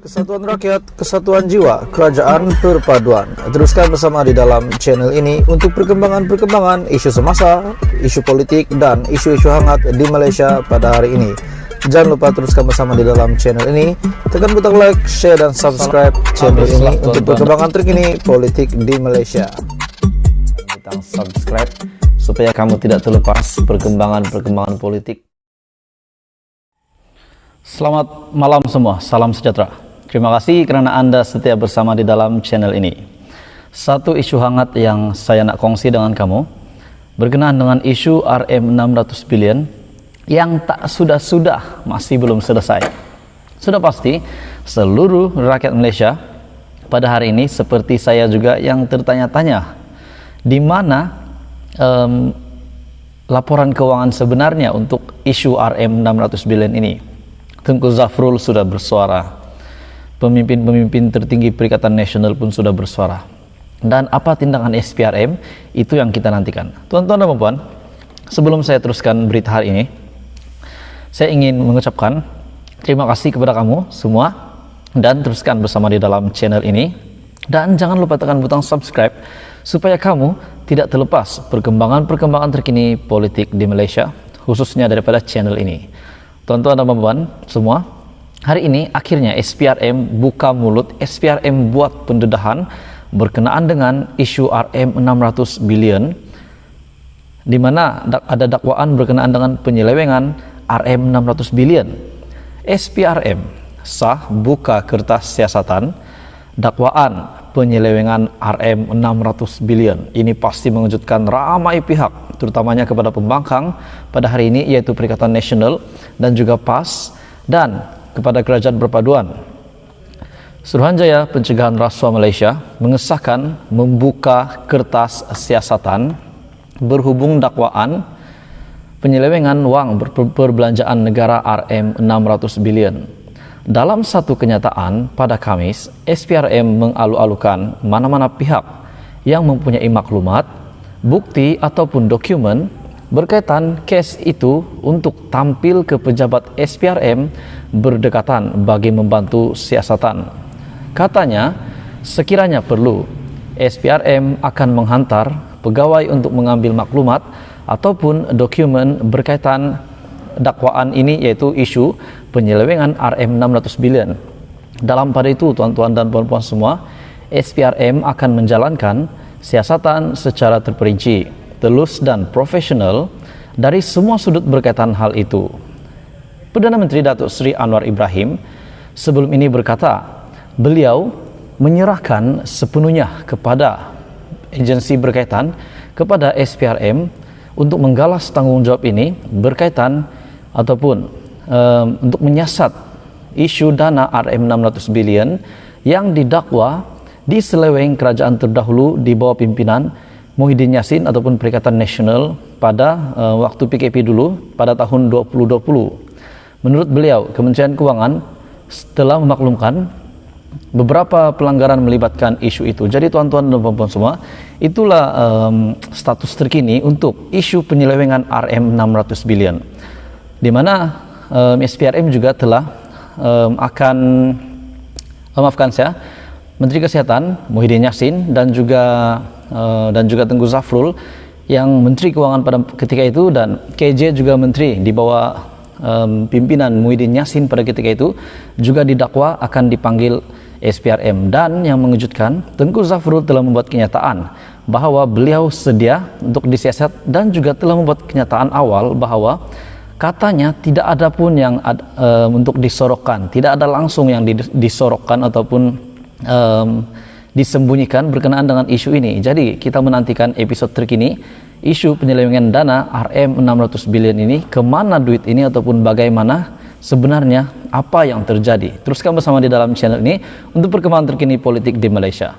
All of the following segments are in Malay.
Kesatuan rakyat, kesatuan jiwa, kerajaan perpaduan. Teruskan bersama di dalam channel ini untuk perkembangan-perkembangan isu semasa, isu politik, dan isu-isu hangat di Malaysia pada hari ini. Jangan lupa teruskan bersama di dalam channel ini. Tekan butang like, share, dan subscribe channel ini untuk perkembangan terkini politik di Malaysia. Butang subscribe supaya kamu tidak terlepas perkembangan-perkembangan politik. Selamat malam semua, salam sejahtera. Terima kasih kerana Anda setia bersama di dalam channel ini. Satu isu hangat yang saya nak kongsi dengan kamu berkenaan dengan isu RM600 bilion yang tak sudah-sudah masih belum selesai. Sudah pasti seluruh rakyat Malaysia pada hari ini seperti saya juga yang tertanya-tanya di mana laporan keuangan sebenarnya untuk isu RM600 bilion ini. Tengku Zafrul sudah bersuara, pemimpin-pemimpin tertinggi Perikatan Nasional pun sudah bersuara. Dan apa tindakan SPRM, itu yang kita nantikan. Tuan-tuan dan puan, sebelum saya teruskan berita hari ini, saya ingin mengucapkan terima kasih kepada kamu semua, dan teruskan bersama di dalam channel ini. Dan jangan lupa tekan butang subscribe, supaya kamu tidak terlepas perkembangan-perkembangan terkini politik di Malaysia, khususnya daripada channel ini. Tuan-tuan dan puan semua, hari ini akhirnya SPRM buka mulut, SPRM buat pendedahan berkenaan dengan isu RM600 bilion, di mana ada dakwaan berkenaan dengan penyelewengan RM600 bilion. SPRM sah buka kertas siasatan dakwaan penyelewengan RM600 bilion. Ini pasti mengejutkan ramai pihak, terutamanya kepada pembangkang pada hari ini, yaitu Perikatan Nasional dan juga PAS, dan kepada Kerajaan Perpaduan. Suruhanjaya Pencegahan Rasuah Malaysia mengesahkan membuka kertas siasatan berhubung dakwaan penyelewengan wang perbelanjaan negara RM600 bilion. Dalam satu kenyataan pada Khamis, SPRM mengalu-alukan mana-mana pihak yang mempunyai maklumat, bukti ataupun dokumen berkaitan kes itu untuk tampil ke pejabat SPRM berdekatan bagi membantu siasatan. Katanya, sekiranya perlu, SPRM akan menghantar pegawai untuk mengambil maklumat ataupun dokumen berkaitan dakwaan ini, yaitu isu penyelewengan RM600 bilion. Dalam pada itu, tuan-tuan dan puan-puan semua, SPRM akan menjalankan siasatan secara terperinci, telus dan profesional dari semua sudut berkaitan hal itu. Perdana Menteri Datuk Seri Anwar Ibrahim sebelum ini berkata, beliau menyerahkan sepenuhnya kepada agensi berkaitan, kepada SPRM untuk menggalas tanggungjawab ini berkaitan ataupun untuk menyiasat isu dana RM600 bilion yang didakwa diseleweng kerajaan terdahulu di bawah pimpinan Muhyiddin Yassin ataupun Perikatan Nasional pada waktu PKP dulu pada tahun 2020. Menurut beliau, Kementerian Kewangan telah memaklumkan beberapa pelanggaran melibatkan isu itu. Jadi tuan-tuan dan puan-puan semua, itulah status terkini untuk isu penyelewengan RM600 bilion, di mana SPRM juga telah Menteri Kesehatan Muhyiddin Yassin dan juga Tengku Zafrul yang Menteri Kewangan pada ketika itu, dan KJ juga Menteri di bawah pimpinan Muhyiddin Yassin pada ketika itu, juga didakwa akan dipanggil SPRM. Dan yang mengejutkan, Tengku Zafrul telah membuat kenyataan bahwa beliau sedia untuk disiasat, dan juga telah membuat kenyataan awal bahwa katanya tidak ada pun yang untuk disorokkan, tidak ada langsung yang disorokkan ataupun disembunyikan berkenaan dengan isu ini. Jadi kita menantikan episode terkini isu penyelewengan dana RM600 bilion ini, kemana duit ini ataupun bagaimana sebenarnya apa yang terjadi. Teruskan bersama di dalam channel ini untuk perkembangan terkini politik di Malaysia.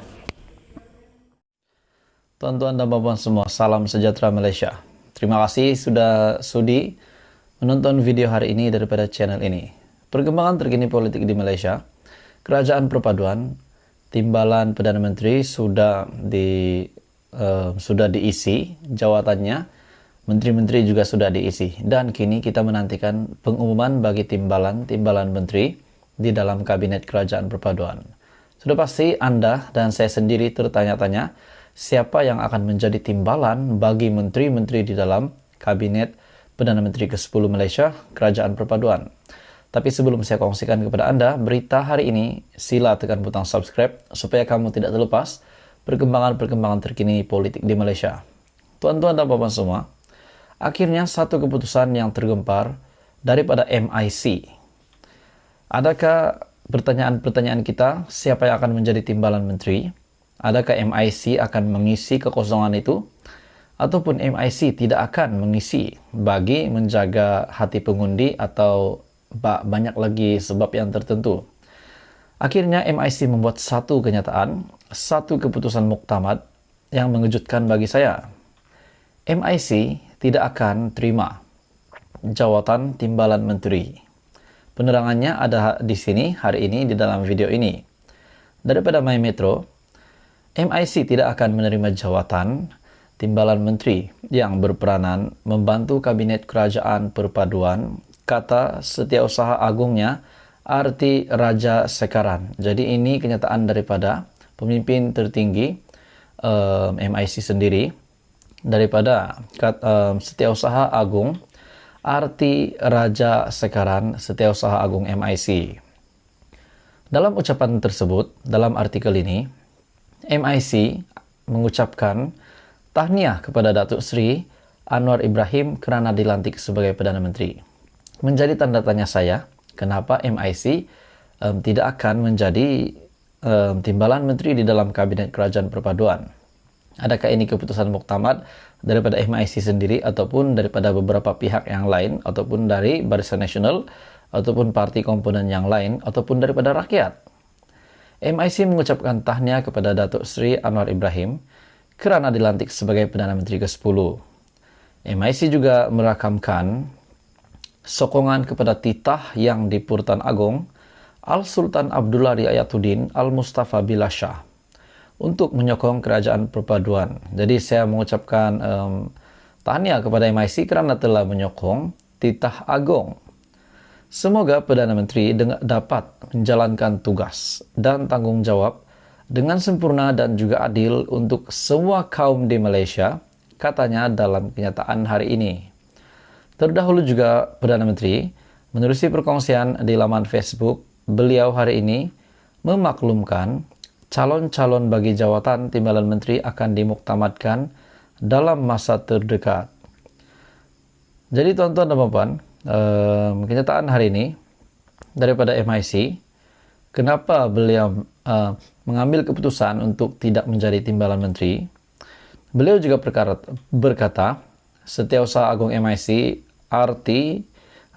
Tuan-tuan dan puan-puan semua, salam sejahtera Malaysia. Terima kasih sudah sudi menonton video hari ini daripada channel ini. Perkembangan terkini politik di Malaysia, Kerajaan Perpaduan, Timbalan Perdana Menteri sudah diisi jawatannya, menteri-menteri juga sudah diisi, dan kini kita menantikan pengumuman bagi timbalan menteri di dalam Kabinet Kerajaan Perpaduan. Sudah pasti Anda dan saya sendiri tertanya-tanya siapa yang akan menjadi timbalan bagi menteri-menteri di dalam Kabinet Perdana Menteri ke-10 Malaysia Kerajaan Perpaduan. Tapi sebelum saya kongsikan kepada Anda berita hari ini, sila tekan butang subscribe supaya kamu tidak terlepas perkembangan-perkembangan terkini politik di Malaysia. Tuan-tuan dan puan semua, akhirnya satu keputusan yang tergempar daripada MIC. Adakah pertanyaan-pertanyaan kita, siapa yang akan menjadi timbalan menteri? Adakah MIC akan mengisi kekosongan itu? Ataupun MIC tidak akan mengisi bagi menjaga hati pengundi atau banyak lagi sebab yang tertentu. Akhirnya MIC membuat satu kenyataan, satu keputusan muktamad yang mengejutkan bagi saya. MIC tidak akan terima jawatan timbalan menteri. Penerangannya ada di sini hari ini di dalam video ini. Daripada My Metro, MIC tidak akan menerima jawatan timbalan menteri yang berperanan membantu Kabinet Kerajaan Perpaduan, kata Setiausaha Agungnya Arti Raja Sekaran. Jadi ini kenyataan daripada pemimpin tertinggi MIC sendiri, daripada Setiausaha Agung Arti Raja Sekaran, Setiausaha Agung MIC. Dalam ucapan tersebut, dalam artikel ini, MIC mengucapkan tahniah kepada Datuk Seri Anwar Ibrahim kerana dilantik sebagai Perdana Menteri. Menjadi tanda tanya saya, kenapa MIC tidak akan menjadi timbalan menteri di dalam Kabinet Kerajaan Perpaduan? Adakah ini keputusan muktamad daripada MIC sendiri ataupun daripada beberapa pihak yang lain, ataupun dari Barisan Nasional ataupun parti komponen yang lain, ataupun daripada rakyat? MIC mengucapkan tahniah kepada Datuk Seri Anwar Ibrahim kerana dilantik sebagai Perdana Menteri ke-10. MIC juga merakamkan sokongan kepada titah yang di Purtan Agong Al-Sultan Abdullah Riayatuddin Al-Mustafa Billah Shah untuk menyokong kerajaan perpaduan. Jadi saya mengucapkan tahniah kepada MIC kerana telah menyokong titah Agong. Semoga Perdana Menteri dapat menjalankan tugas dan tanggungjawab dengan sempurna dan juga adil untuk semua kaum di Malaysia, katanya dalam kenyataan hari ini. Terdahulu juga Perdana Menteri menerusi perkongsian di laman Facebook beliau hari ini memaklumkan calon-calon bagi jawatan timbalan menteri akan dimuktamadkan dalam masa terdekat. Jadi tuan-tuan dan puan, kenyataan hari ini daripada MIC, kenapa beliau mengambil keputusan untuk tidak menjadi timbalan menteri? Beliau juga berkata, Setiausaha Agung MIC Arti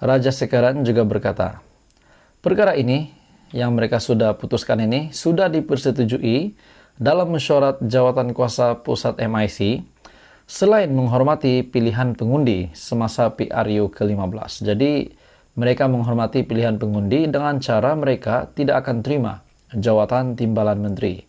Raja Sekaran juga berkata, perkara ini yang mereka sudah putuskan ini sudah dipersetujui dalam mesyuarat jawatan kuasa pusat MIC selain menghormati pilihan pengundi semasa PRU ke-15. Jadi mereka menghormati pilihan pengundi dengan cara mereka tidak akan terima jawatan timbalan menteri.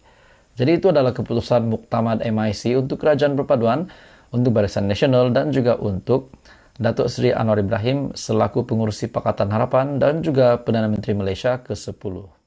Jadi itu adalah keputusan muktamad MIC untuk Kerajaan Perpaduan, untuk Barisan Nasional dan juga untuk Datuk Seri Anwar Ibrahim selaku pengurusi Pakatan Harapan dan juga Perdana Menteri Malaysia ke-10.